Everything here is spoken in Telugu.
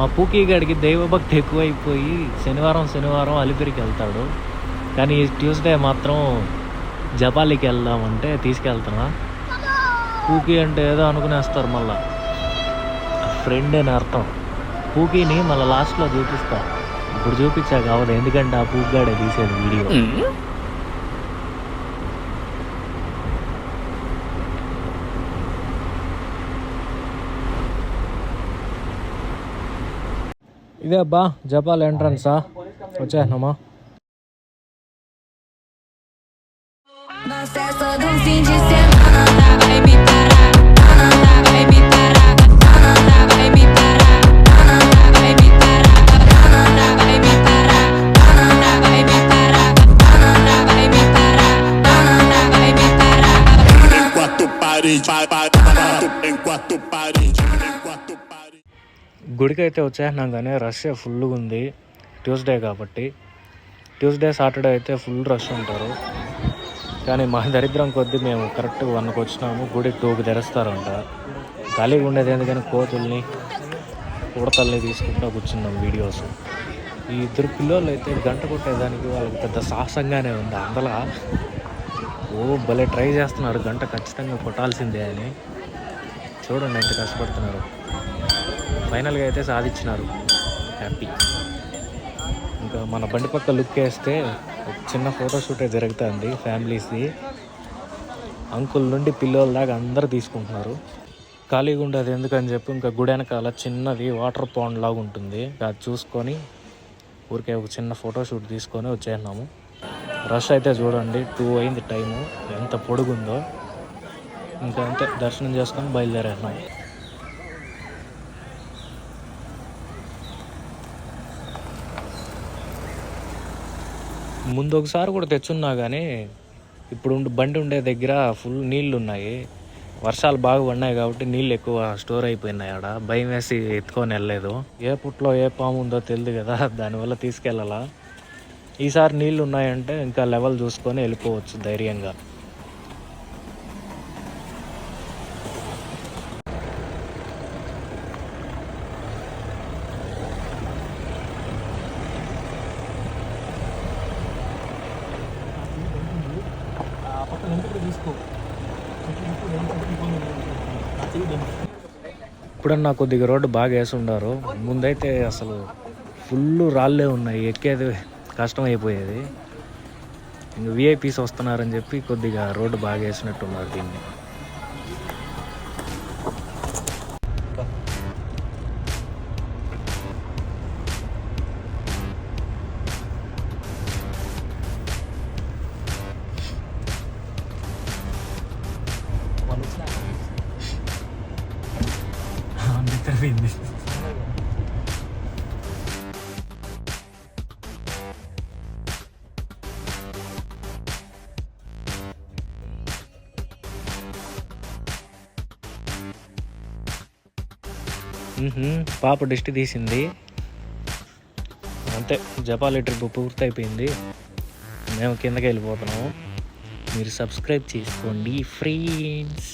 మా పూకీ గడికి దైవభక్తి ఎక్కువైపోయి శనివారం అలిపిరికి వెళ్తాడు. కానీ ట్యూస్డే మాత్రం జపాలికి వెళ్దామంటే తీసుకెళ్తున్నా. పూకీ అంటే ఏదో అనుకునేస్తారు, మళ్ళా ఫ్రెండ్ అని అర్థం. పూకీని మళ్ళీ లాస్ట్లో చూపిస్తా, ఇప్పుడు చూపించా కావదు, ఎందుకంటే ఆ పూగాడే తీసేది వీడియో. ఇదే అబ్బా జపాల్ ఎంట్రన్సా, వచ్చేసినామా. గుడికి అయితే వచ్చేసినాం, కానీ రష్ ఫుల్గా ఉంది. ట్యూస్డే కాబట్టి, ట్యూస్డే సాటర్డే అయితే ఫుల్ రష్ ఉంటారు. కానీ మా దరిద్రం కొద్దీ మేము కరెక్ట్గా 1కి వచ్చినాము. గుడి 2కి తెరుస్తారంట. ఖాళీగా ఉండేది ఎందుకని కోతుల్ని ఉడతల్ని తీసుకుంటూ కూర్చున్నాం వీడియోస్. ఈ ఇద్దరు పిల్లలు అయితే గంట కొట్టేదానికి వాళ్ళకి పెద్ద సాహసంగానే ఉంది. అందులో భలే ట్రై చేస్తున్నారు, గంట ఖచ్చితంగా కొట్టాల్సిందే అని. చూడండి ఎంత కష్టపడుతున్నారు. ఫైనల్గా అయితే సాధించినారు, హ్యాపీ. ఇంకా మన బండి పక్క లుక్ వేస్తే ఒక చిన్న ఫోటోషూటే జరుగుతుంది ఫ్యామిలీస్ది. అంకుల్ నుండి పిల్లల దాకా అందరూ తీసుకుంటున్నారు. ఖాళీగా ఉండేది ఎందుకని చెప్పి ఇంకా గుడి వెనకాల చిన్నది వాటర్ పాండ్ లాగా ఉంటుంది, అది చూసుకొని ఊరికే ఒక చిన్న ఫోటోషూట్ తీసుకొని వచ్చేసినాము. రష్ అయితే చూడండి, 2 అయింది టైము, ఎంత పొడుగుందో. ఇంకా అంతే, దర్శనం చేసుకొని బయలుదేరేసినాం. ముందు ఒకసారి కూడా తెచ్చున్నా, కానీ ఇప్పుడు బండి ఉండే దగ్గర ఫుల్ నీళ్ళు ఉన్నాయి. వర్షాలు బాగా పడినాయి కాబట్టి నీళ్ళు ఎక్కువ స్టోర్ అయిపోయినాయి. ఆడ భయం వేసి ఎత్తుకొని వెళ్ళలేదు. ఏ పుట్లో ఏ పాము ఉందో తెలియదు కదా, దానివల్ల తీసుకెళ్ళాలా. ఈసారి నీళ్ళు ఉన్నాయంటే ఇంకా లెవెల్ చూసుకొని వెళ్ళిపోవచ్చు ధైర్యంగా. ఇప్పుడన్నా కొద్దిగా రోడ్డు బాగా వేసి ఉండారు. ముందైతే అసలు ఫుల్ రాళ్ళే ఉన్నాయి, ఎక్కేది కష్టం అయిపోయేది. ఇంకా విఐపీస్ వస్తున్నారని చెప్పి కొద్దిగా రోడ్డు బాగా వేసినట్టున్నారు దీన్ని. పాప డిస్ట్ తీసింది అంతే. జపాలి ట్రిప్ పూర్తయిపోయింది, మేము కిందకి వెళ్ళిపోతున్నాము. మీరు సబ్స్క్రైబ్ చేసుకోండి ఫ్రెండ్స్.